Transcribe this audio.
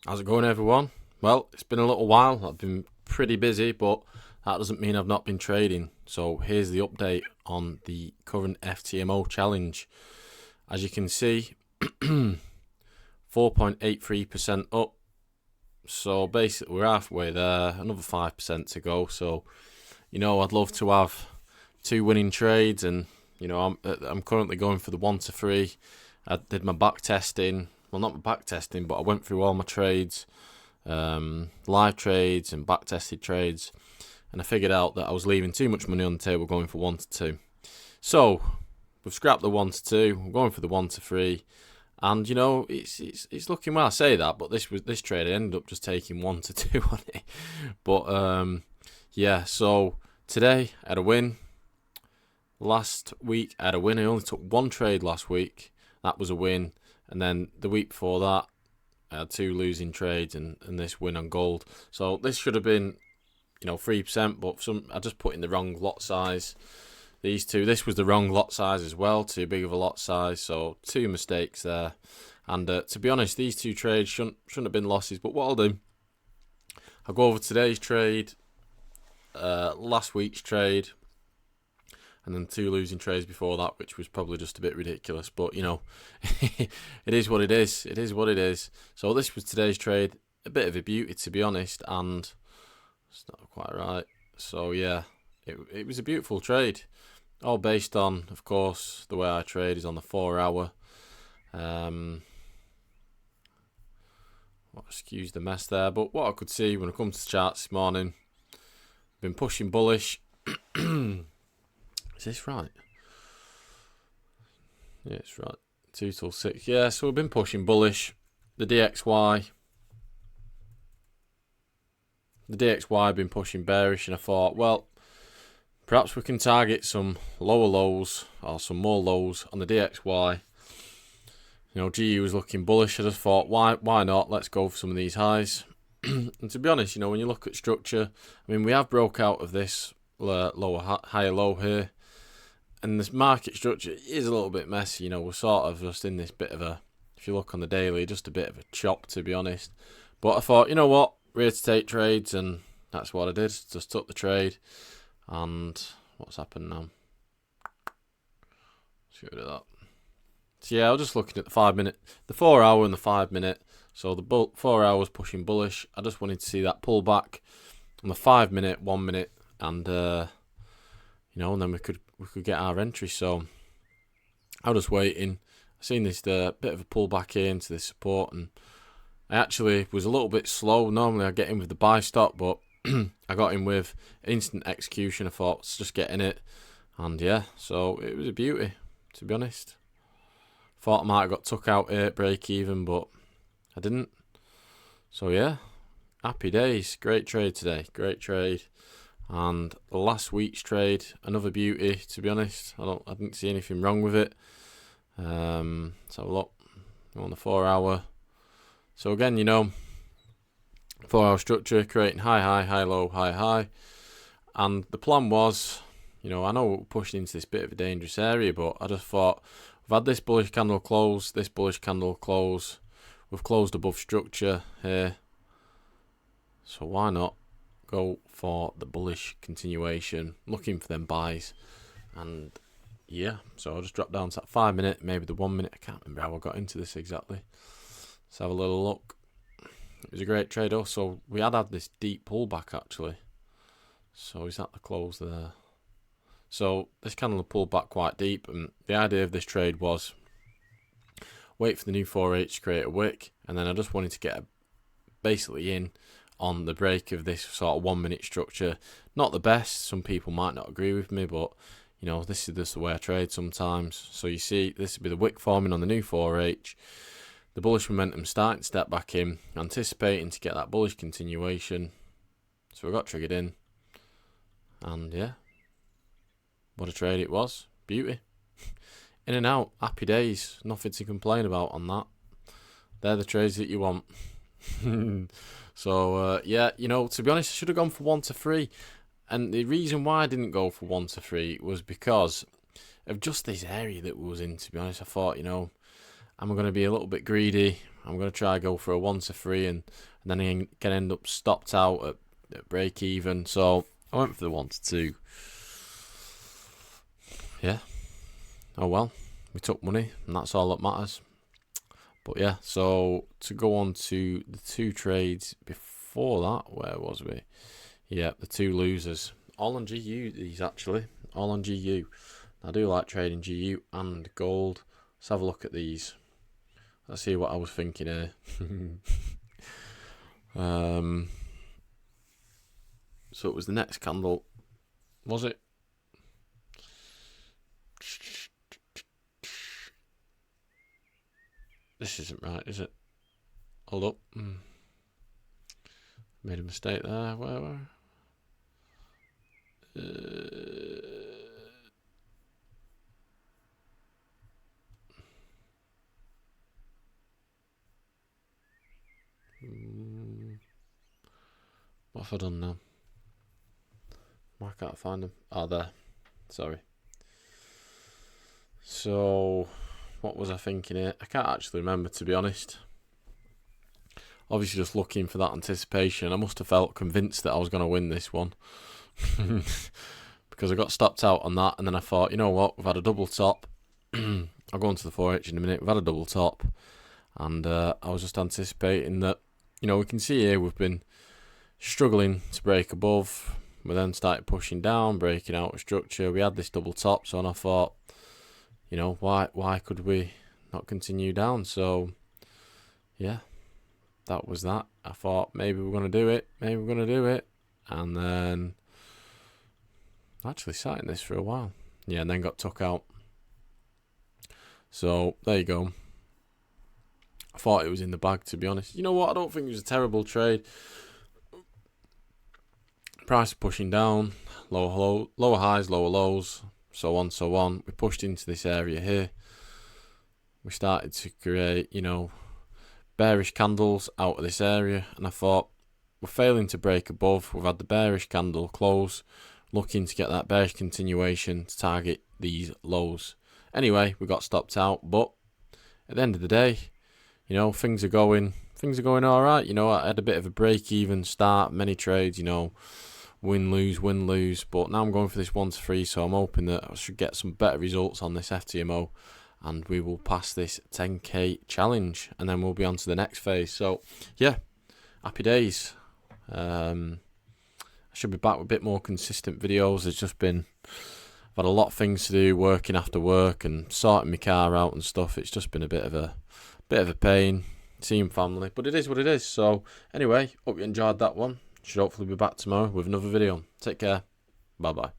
How's it going, everyone? Well, it's been a little while. I've been pretty busy, but that doesn't mean I've not been trading. So here's the update on the current FTMO challenge. As you can see, 4.83% up. So basically, we're halfway there. Another 5% to go. So, I'd love to have two winning trades, and I'm currently going for the 1 to 3. I did my back testing. Well, not my back testing, but I went through all my trades, live trades and back tested trades, and I figured out that I was leaving too much money on the table going for 1 to 2. So we've scrapped the 1 to 2. We're going for the 1 to 3, and it's looking well. I say that, but this trade I ended up just taking 1 to 2 on it. But yeah. So today I had a win. Last week I had a win. I only took one trade last week. That was a win. And then the week before that, I had 2 losing trades and this win on gold. So this should have been, 3%, but I just put in the wrong lot size. These two, this was the wrong lot size as well, too big of a lot size. So 2 mistakes there. And to be honest, these 2 trades shouldn't have been losses. But what I'll do, I'll go over today's trade, last week's trade, and then 2 losing trades before that, which was probably just a bit ridiculous. But, it is what it is. It is what it is. So this was today's trade. A bit of a beauty, to be honest, and it's not quite right. So, yeah, it was a beautiful trade. All based on, of course, the way I trade is on the 4-hour. Excuse the mess there. But what I could see when I come to the charts this morning, been pushing bullish. Is this right? Yeah, it's right. 2 till 6. Yeah, so we've been pushing bullish. The DXY have been pushing bearish, and I thought, well, perhaps we can target some lower lows or some more lows on the DXY. GU was looking bullish. I just thought, why not? Let's go for some of these highs. And to be honest, when you look at structure, we have broke out of this higher low here. And this market structure is a little bit messy. We're sort of just in this bit of a, if you look on the daily, just a bit of a chop, to be honest. But I thought, you know what, we're here to take trades, and that's what I did. Just took the trade. And what's happened now? Let's get rid of that. So yeah, I was just looking at the 5-minute, the 4-hour and the 5-minute. So the 4 hours pushing bullish. I just wanted to see that pullback on the 5-minute, 1 minute, and and then we could get our entry. So I was just waiting. I seen this bit of a pullback here into this support, and I actually was a little bit slow. Normally I get in with the buy stop, but I got in with instant execution. I thought, let's just get in it, and yeah, so it was a beauty, to be honest. Thought I might have got took out here at break even, but I didn't. So yeah, happy days. Great trade today. Great trade. And last week's trade, another beauty, to be honest. I didn't see anything wrong with it. Let's have a look. On the 4-hour. So again, 4-hour structure, creating high, low, high. And the plan was, I know we're pushing into this bit of a dangerous area, but I just thought, we've had this bullish candle close, this bullish candle close. We've closed above structure here. So why not go for the bullish continuation, looking for them buys. And yeah, so I'll just drop down to that 5-minute, maybe the 1 minute. I can't remember how I got into this exactly. Let's have a little look. It was a great trade also. We had this deep pullback actually. So is that the close there? So this candle pulled back quite deep, and the idea of this trade was wait for the new 4H to create a wick, and then I just wanted to get basically in on the break of this sort of 1 minute structure. Not the best, some people might not agree with me, but this is just the way I trade sometimes. So you see, this would be the wick forming on the new 4H, the bullish momentum starting to step back in, anticipating to get that bullish continuation. So we got triggered in, and yeah, what a trade it was. Beauty. In and out, happy days, nothing to complain about on that. They're the trades that you want. So yeah, to be honest, I should have gone for 1 to 3, and the reason why I didn't go for 1 to 3 was because of just this area that we was in. To be honest, I thought, am I going to be a little bit greedy? I'm going to try go for a 1 to 3 and then I can end up stopped out at break even. So I went for the 1 to 2. Yeah. Oh well, we took money and that's all that matters. But yeah, so to go on to the 2 trades before that, where was we? Yeah, the 2 losers. All on GU, these actually. All on GU. I do like trading GU and gold. Let's have a look at these. Let's see what I was thinking here. So it was the next candle, was it? This isn't right, is it? Hold up. Made a mistake there. Where? What have I done now? Why can't I find them? Oh, there. Sorry. So, what was I thinking here? I can't actually remember, to be honest. Obviously, just looking for that anticipation. I must have felt convinced that I was going to win this one. Because I got stopped out on that, and then I thought, you know what? We've had a double top. I'll go on to the Forex in a minute. We've had a double top. And I was just anticipating that, you know, we can see here we've been struggling to break above. We then started pushing down, breaking out of structure. We had this double top, so I thought, you know, why could we not continue down? So, yeah, that was that. I thought maybe we're going to do it. Maybe we're going to do it. And then I actually sat in this for a while. Yeah, and then got took out. So, there you go. I thought it was in the bag, to be honest. You know what? I don't think it was a terrible trade. Price pushing down, lower highs, lower lows, so on, so on. We pushed into this area here. We started to create, you know, bearish candles out of this area, and I thought we're failing to break above. We've had the bearish candle close, looking to get that bearish continuation to target these lows. Anyway, we got stopped out, but at the end of the day, you know, things are going all right. You know, I had a bit of a break-even start, many trades, you know, win, lose, but now I'm going for this 1 to 3, so I'm hoping that I should get some better results on this FTMO, and we will pass this 10k challenge, and then we'll be on to the next phase. So, yeah, happy days. I should be back with a bit more consistent videos. It's just been, I've had a lot of things to do, working after work and sorting my car out and stuff. It's just been a bit of a pain, seeing family, but it is what it is. So, anyway, hope you enjoyed that one. Should hopefully be back tomorrow with another video. Take care. Bye bye.